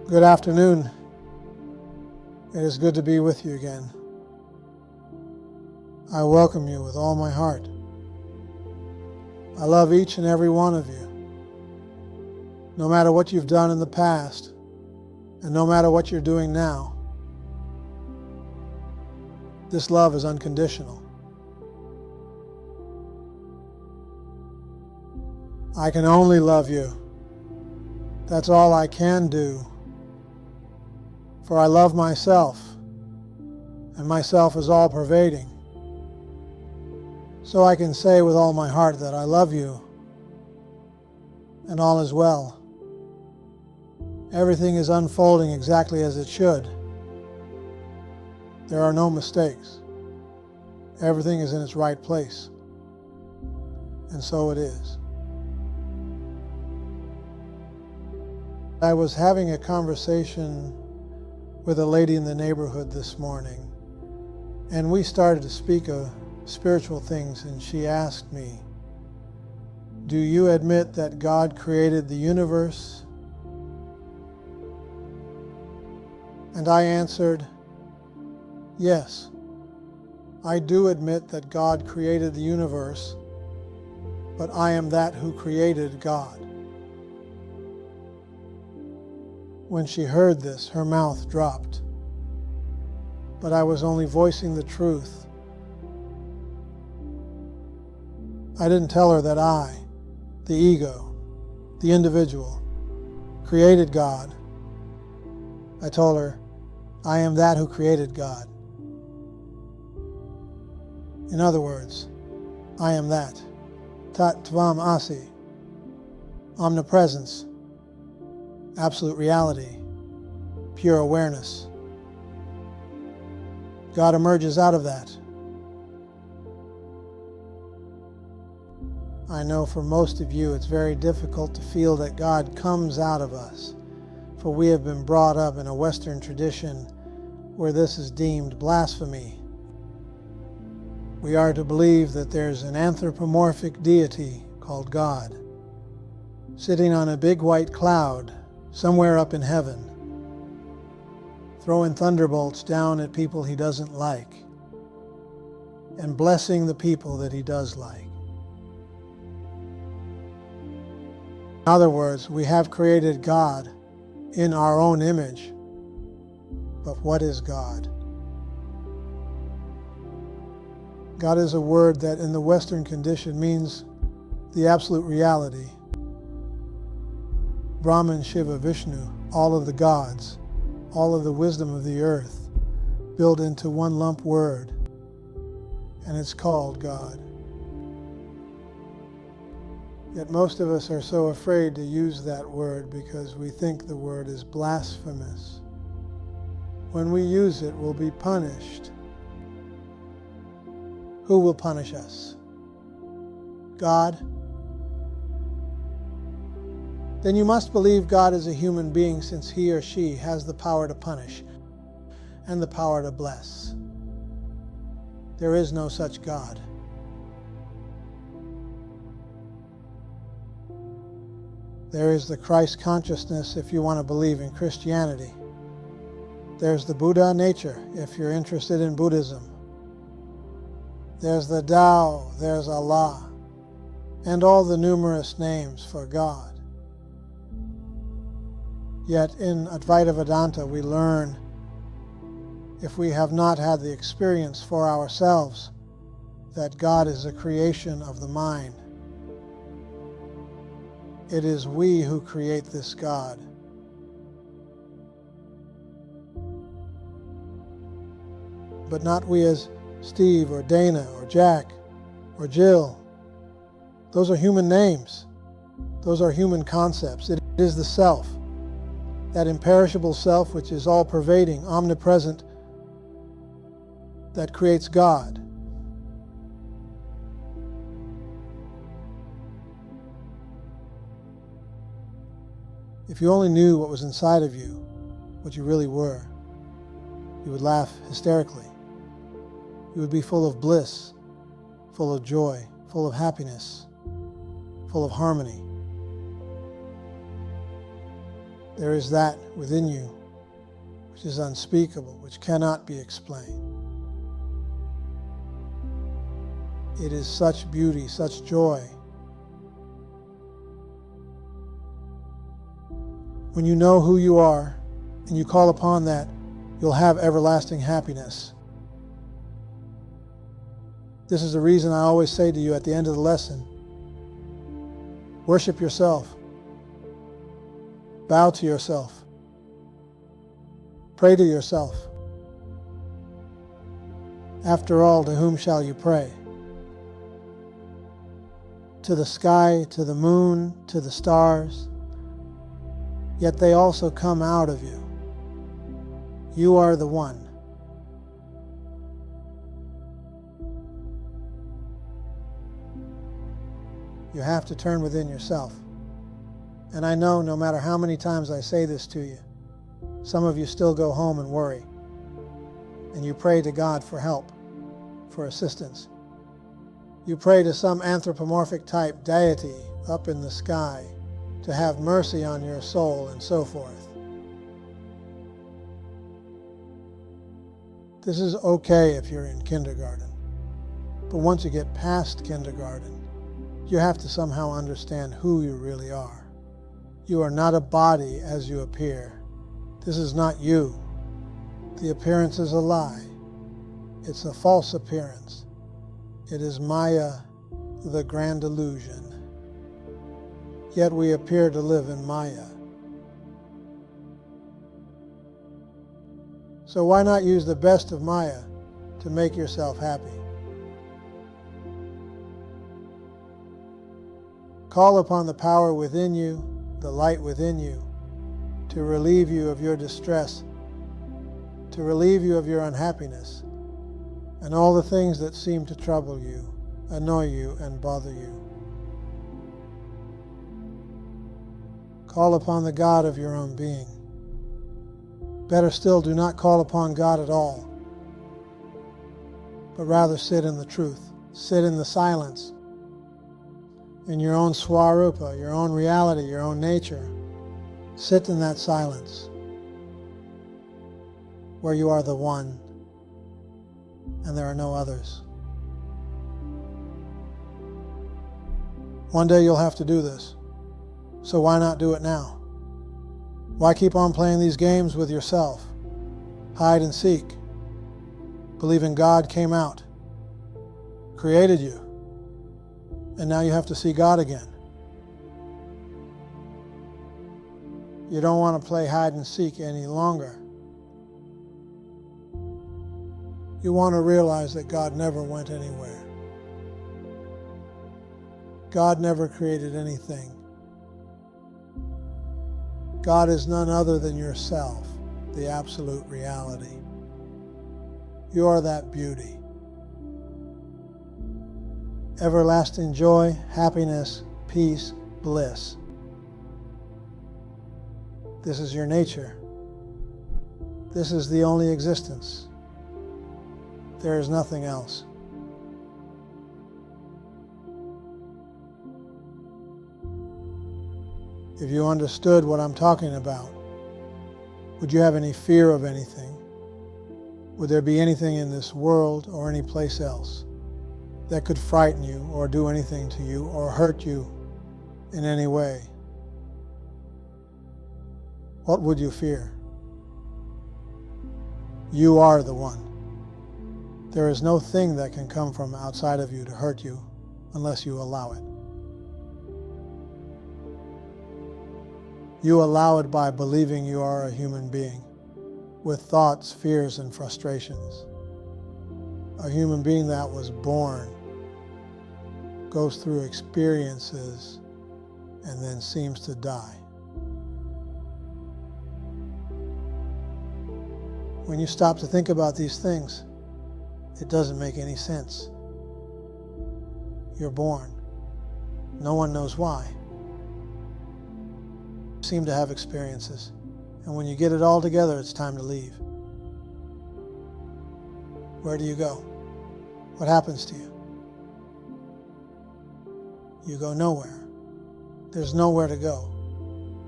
Good afternoon. It is good to be with you again. I welcome you with all my heart. I love each and every one of you. No matter what you've done in the past, and no matter what you're doing now, this love is unconditional. I can only love you. That's all I can do. For I love myself, and myself is all-pervading. So I can say with all my heart that I love you, and all is well. Everything is unfolding exactly as it should. There are no mistakes. Everything is in its right place. And so it is. I was having a conversation with a lady in the neighborhood this morning, and we started to speak of spiritual things, and she asked me, "Do you admit that God created the universe?" And I answered, "Yes, I do admit that God created the universe, but I am that who created God." When she heard this, her mouth dropped. But I was only voicing the truth. I didn't tell her that I, the ego, the individual, created God. I told her, I am that who created God. In other words, I am that. Tat Tvam Asi. Omnipresence. Absolute reality, pure awareness. God emerges out of that. I know for most of you it's very difficult to feel that God comes out of us, for we have been brought up in a Western tradition where this is deemed blasphemy. We are to believe that there's an anthropomorphic deity called God, sitting on a big white cloud somewhere up in heaven, throwing thunderbolts down at people he doesn't like, and blessing the people that he does like. In other words, we have created God in our own image. But what is God? God is a word that in the Western condition means the absolute reality. Brahman, Shiva, Vishnu, all of the gods, all of the wisdom of the earth, built into one lump word, and it's called God. Yet most of us are so afraid to use that word because we think the word is blasphemous. When we use it, we'll be punished. Who will punish us? God? Then you must believe God is a human being, since he or she has the power to punish and the power to bless. There is no such God. There is the Christ consciousness if you want to believe in Christianity. There's the Buddha nature if you're interested in Buddhism. There's the Tao, there's Allah, and all the numerous names for God. Yet in Advaita Vedanta we learn, if we have not had the experience for ourselves, that God is a creation of the mind. It is we who create this God. But not we as Steve or Dana or Jack or Jill. Those are human names. Those are human concepts. It is the self. That imperishable self which is all-pervading, omnipresent, that creates God. If you only knew what was inside of you, what you really were, you would laugh hysterically. You would be full of bliss, full of joy, full of happiness, full of harmony. There is that within you which is unspeakable, which cannot be explained. It is such beauty, such joy. When you know who you are and you call upon that, you'll have everlasting happiness. This is the reason I always say to you at the end of the lesson, worship yourself. Bow to yourself. Pray to yourself. After all, to whom shall you pray? To the sky, to the moon, to the stars. Yet they also come out of you. You are the one. You have to turn within yourself. And I know no matter how many times I say this to you, some of you still go home and worry. And you pray to God for help, for assistance. You pray to some anthropomorphic type deity up in the sky to have mercy on your soul and so forth. This is okay if you're in kindergarten. But once you get past kindergarten, you have to somehow understand who you really are. You are not a body as you appear. This is not you. The appearance is a lie. It's a false appearance. It is Maya, the grand illusion. Yet we appear to live in Maya. So why not use the best of Maya to make yourself happy? Call upon the power within you, the light within you, to relieve you of your distress, to relieve you of your unhappiness, and all the things that seem to trouble you, annoy you, and bother you. Call upon the God of your own being. Better still, do not call upon God at all, but rather sit in the truth, sit in the silence, in your own swarupa, your own reality, your own nature. Sit in that silence where you are the one and there are no others. One day you'll have to do this, so why not do it now? Why keep on playing these games with yourself? Hide and seek. Believing God came out, created you, and now you have to see God again. You don't want to play hide and seek any longer. You want to realize that God never went anywhere. God never created anything. God is none other than yourself, the absolute reality. You are that beauty. Everlasting joy, happiness, peace, bliss. This is your nature. This is the only existence. There is nothing else. If you understood what I'm talking about, would you have any fear of anything? Would there be anything in this world or any place else that could frighten you or do anything to you or hurt you in any way? What would you fear? You are the one. There is no thing that can come from outside of you to hurt you unless you allow it. You allow it by believing you are a human being with thoughts, fears, and frustrations. A human being that was born, goes through experiences, and then seems to die. When you stop to think about these things, it doesn't make any sense. You're born. No one knows why. You seem to have experiences, and when you get it all together, it's time to leave. Where do you go? What happens to you? You go nowhere. There's nowhere to go.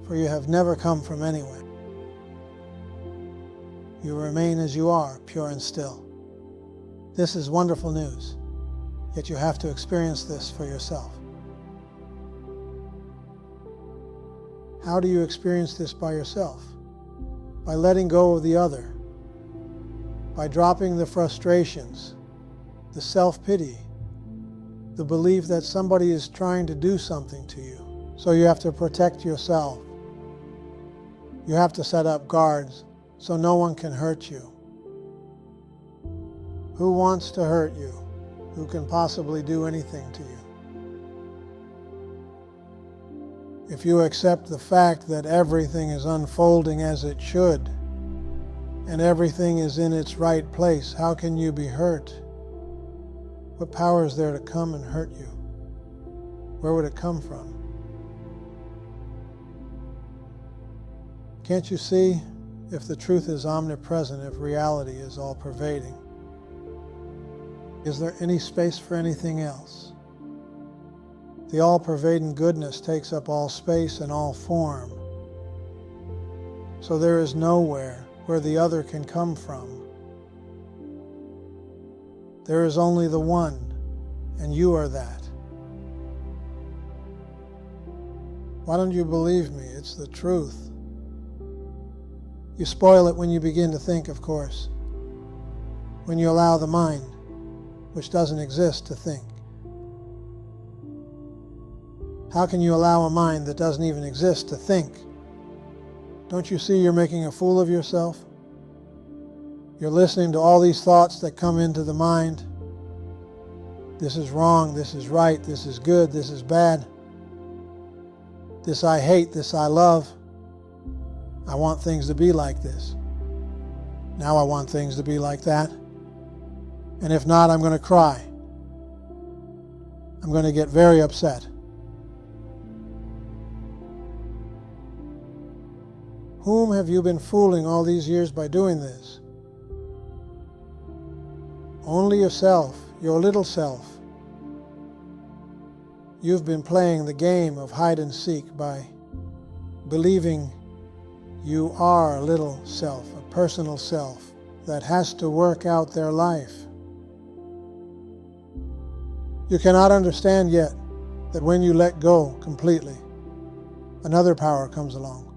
for you have never come from anywhere. You remain as you are, pure and still. This is wonderful news, yet you have to experience this for yourself. How do you experience this by yourself? By letting go of the other, by dropping the frustrations, the self-pity, the belief that somebody is trying to do something to you. So you have to protect yourself. You have to set up guards so no one can hurt you. Who wants to hurt you? Who can possibly do anything to you? If you accept the fact that everything is unfolding as it should, and everything is in its right place, how can you be hurt? What power is there to come and hurt you? Where would it come from? Can't you see, if the truth is omnipresent, if reality is all-pervading, is there any space for anything else? The all-pervading goodness takes up all space and all form. So there is nowhere where the other can come from. There is only the one, and you are that. Why don't you believe me? It's the truth. You spoil it when you begin to think, of course. When you allow the mind, which doesn't exist, to think. How can you allow a mind that doesn't even exist to think? Don't you see you're making a fool of yourself? You're listening to all these thoughts that come into the mind. This is wrong, this is right, this is good, this is bad. This I hate, this I love. I want things to be like this. Now I want things to be like that. And if not, I'm going to cry. I'm going to get very upset. Whom have you been fooling all these years by doing this? Only yourself, your little self. You've been playing the game of hide and seek by believing you are a little self, a personal self that has to work out their life. You cannot understand yet that when you let go completely, another power comes along.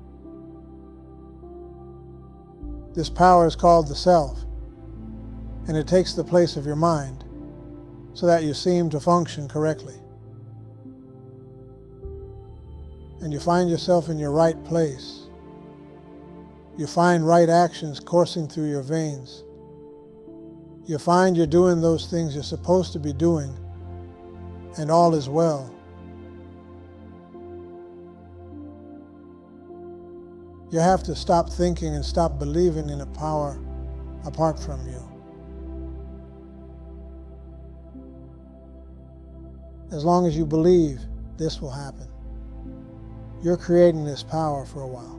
This power is called the self, and it takes the place of your mind so that you seem to function correctly. And you find yourself in your right place. You find right actions coursing through your veins. You find you're doing those things you're supposed to be doing, and all is well. You have to stop thinking and stop believing in a power apart from you. As long as you believe, this will happen. You're creating this power for a while.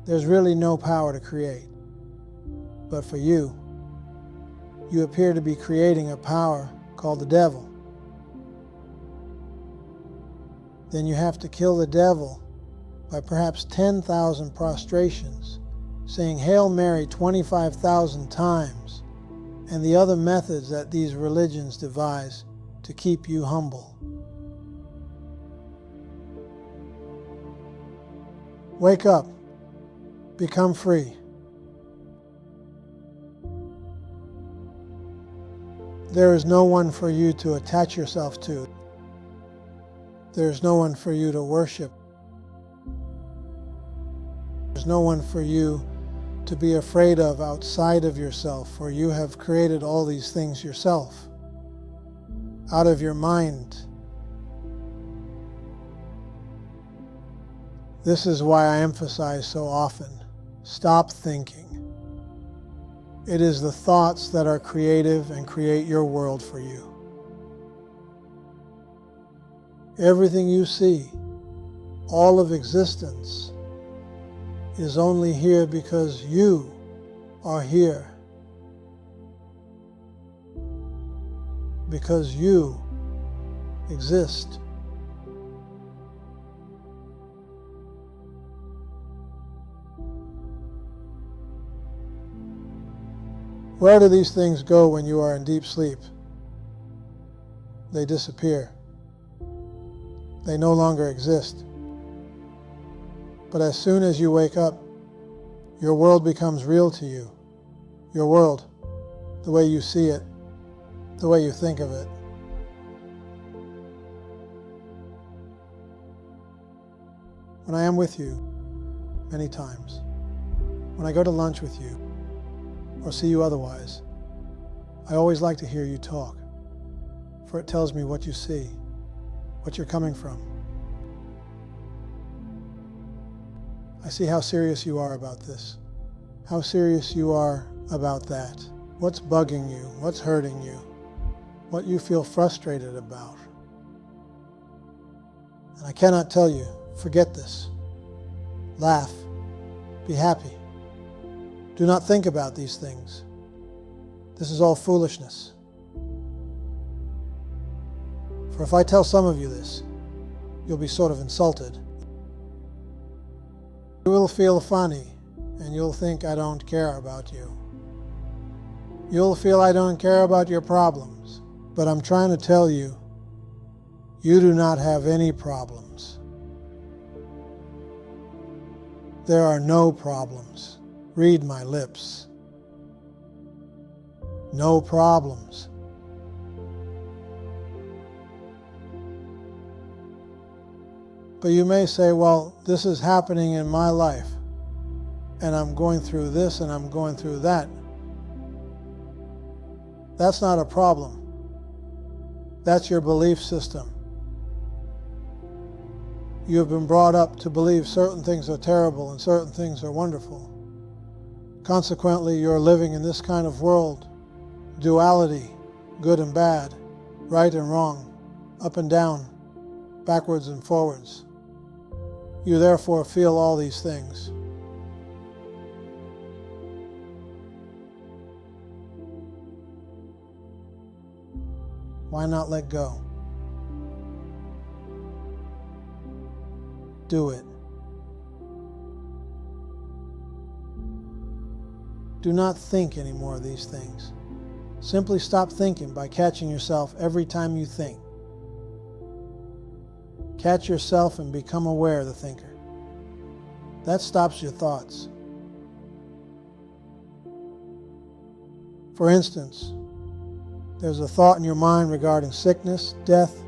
There's really no power to create. But for you, you appear to be creating a power called the devil. Then you have to kill the devil by perhaps 10,000 prostrations, saying Hail Mary 25,000 times, and the other methods that these religions devise to keep you humble. Wake up. Become free. There is no one for you to attach yourself to. There is no one for you to worship. There's no one for you to be afraid of outside of yourself, for you have created all these things yourself, out of your mind. This is why I emphasize so often, stop thinking. It is the thoughts that are creative and create your world for you. Everything you see, all of existence, is only here because you are here. Because you exist. Where do these things go when you are in deep sleep? They disappear. They no longer exist. But as soon as you wake up, your world becomes real to you. Your world, the way you see it, the way you think of it. When I am with you, many times, when I go to lunch with you, or see you otherwise, I always like to hear you talk, for it tells me what you see, what you're coming from. I see how serious you are about this, how serious you are about that, what's bugging you, what's hurting you, what you feel frustrated about. And I cannot tell you, forget this. Laugh. Be happy. Do not think about these things. This is all foolishness. For if I tell some of you this, you'll be sort of insulted. You will feel funny, and you'll think I don't care about you. You'll feel I don't care about your problems, but I'm trying to tell you, you do not have any problems. There are no problems. Read my lips. No problems. But you may say, well, this is happening in my life, and I'm going through this and I'm going through that. That's not a problem. That's your belief system. You have been brought up to believe certain things are terrible and certain things are wonderful. Consequently, you're living in this kind of world, duality, good and bad, right and wrong, up and down, backwards and forwards. You therefore feel all these things. Why not let go? Do it. Do not think any more of these things. Simply stop thinking by catching yourself every time you think. Catch yourself and become aware of the thinker. That stops your thoughts. For instance, there's a thought in your mind regarding sickness, death,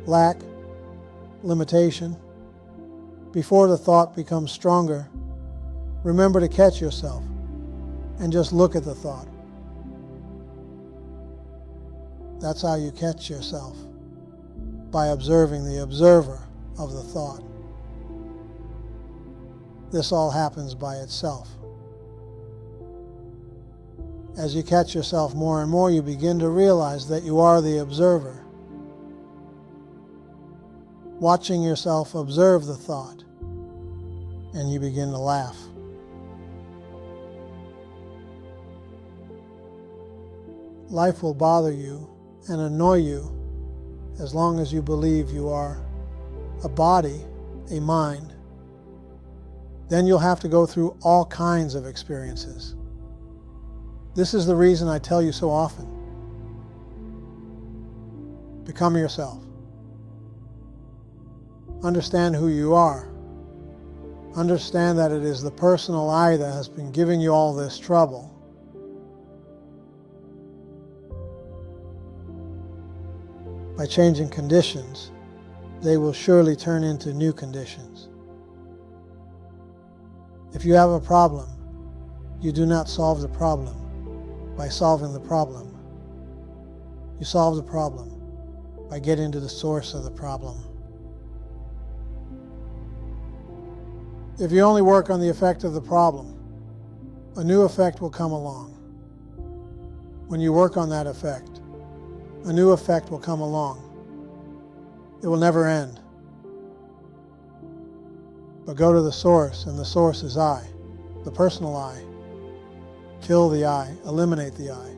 lack, limitation. Before the thought becomes stronger, remember to catch yourself and just look at the thought. That's how you catch yourself, by observing the observer of the thought. This all happens by itself. As you catch yourself more and more, you begin to realize that you are the observer. Watching yourself observe the thought, and you begin to laugh. Life will bother you and annoy you as long as you believe you are a body, a mind. Then you'll have to go through all kinds of experiences. This is the reason I tell you so often. Become yourself. Understand who you are. Understand that it is the personal I that has been giving you all this trouble. By changing conditions, they will surely turn into new conditions. If you have a problem, you do not solve the problem by solving the problem. You solve the problem by getting to the source of the problem. If you only work on the effect of the problem, a new effect will come along. When you work on that effect, a new effect will come along. It will never end. But go to the source, and the source is I, the personal I. Kill the I, eliminate the I.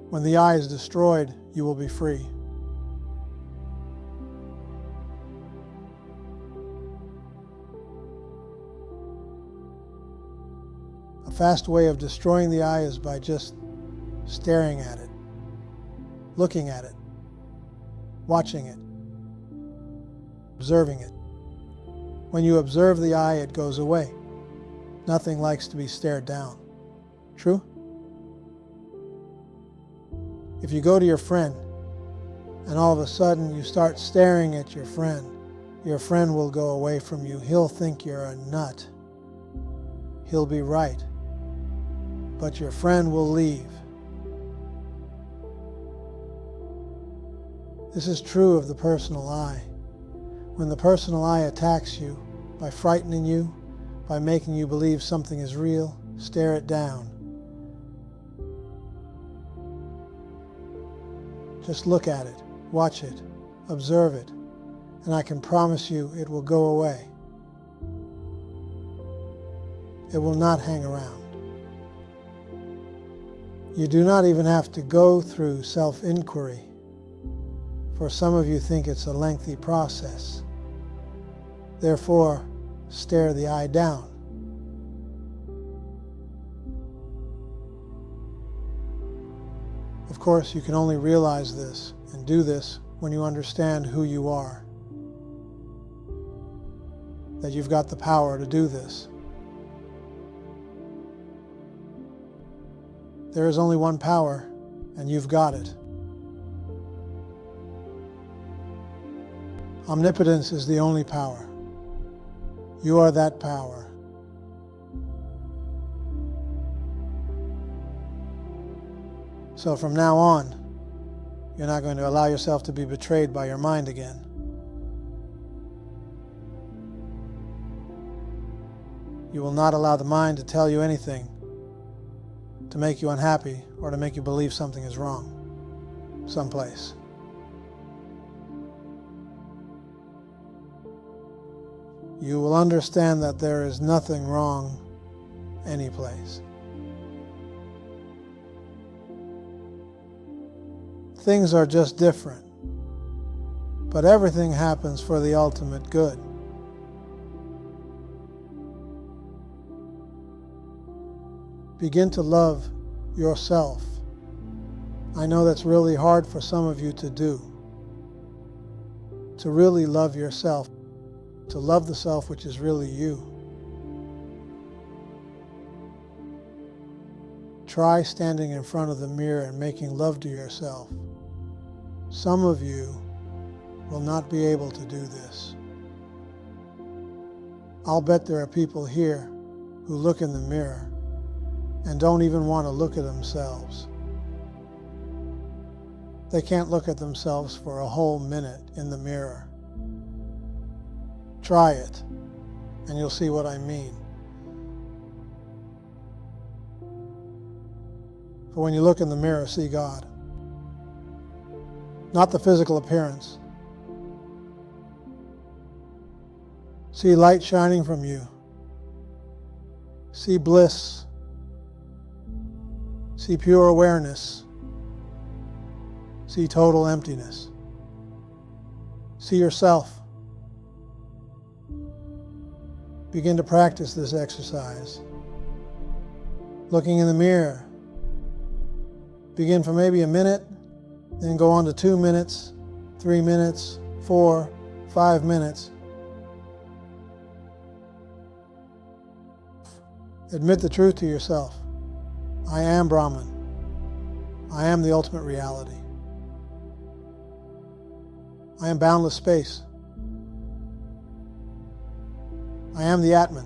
When the I is destroyed, you will be free. A fast way of destroying the eye is by just staring at it, looking at it, watching it, observing it. When you observe the eye, it goes away. Nothing likes to be stared down. True? If you go to your friend and all of a sudden you start staring at your friend will go away from you. He'll think you're a nut. He'll be right. But your friend will leave. This is true of the personal eye. When the personal eye attacks you by frightening you, by making you believe something is real, stare it down. Just look at it, watch it, observe it, and I can promise you it will go away. It will not hang around. You do not even have to go through self-inquiry. For some of you think it's a lengthy process. Therefore, stare the eye down. Of course, you can only realize this and do this when you understand who you are. That you've got the power to do this. There is only one power, and you've got it. Omnipotence is the only power. You are that power. So from now on, you're not going to allow yourself to be betrayed by your mind again. You will not allow the mind to tell you anything to make you unhappy or to make you believe something is wrong someplace. You will understand that there is nothing wrong any place. Things are just different, but everything happens for the ultimate good. Begin to love yourself. I know that's really hard for some of you to do. To really love yourself. To love the self which is really you. Try standing in front of the mirror and making love to yourself. Some of you will not be able to do this. I'll bet there are people here who look in the mirror and don't even want to look at themselves. They can't look at themselves for a whole minute in the mirror. Try it, and you'll see what I mean. For when you look in the mirror, see God. Not the physical appearance. See light shining from you. See bliss. See pure awareness. See total emptiness. See yourself. Begin to practice this exercise. Looking in the mirror. Begin for maybe a minute, then go on to 2 minutes, 3 minutes, 4, 5 minutes. Admit the truth to yourself. I am Brahman. I am the ultimate reality. I am boundless space. I am the Atman,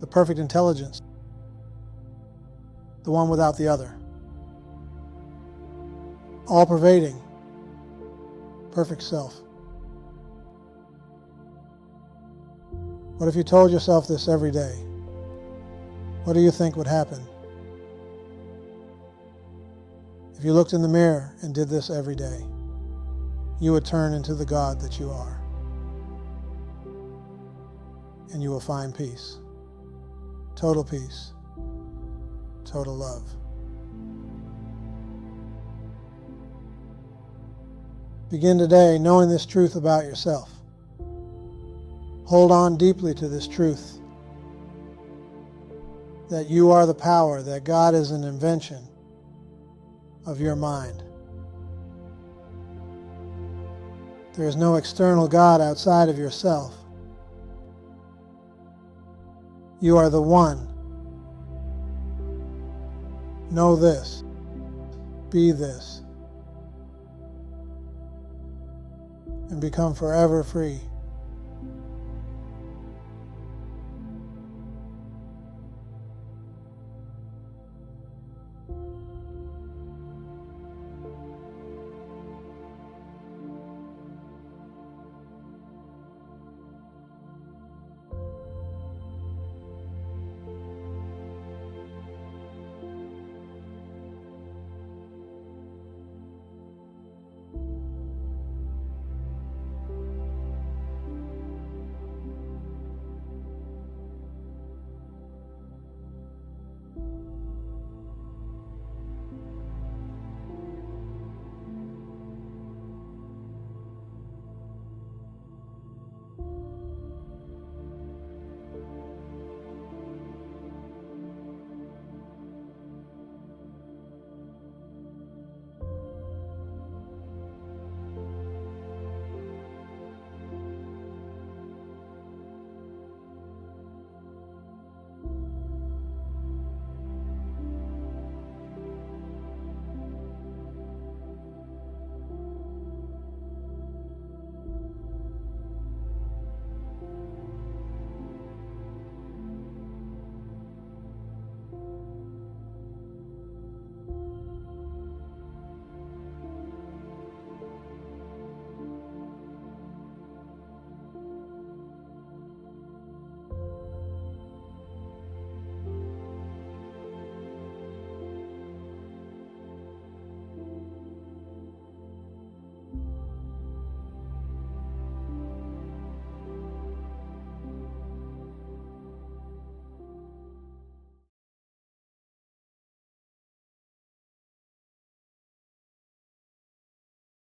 the perfect intelligence, the one without the other, all-pervading, perfect self. What if you told yourself this every day? What do you think would happen? If you looked in the mirror and did this every day, you would turn into the God that you are. And you will find peace, total love. Begin today knowing this truth about yourself. Hold on deeply to this truth. that you are the power, that God is an invention of your mind. There is no external God outside of yourself. You are the one. Know this. Be this. And become forever free.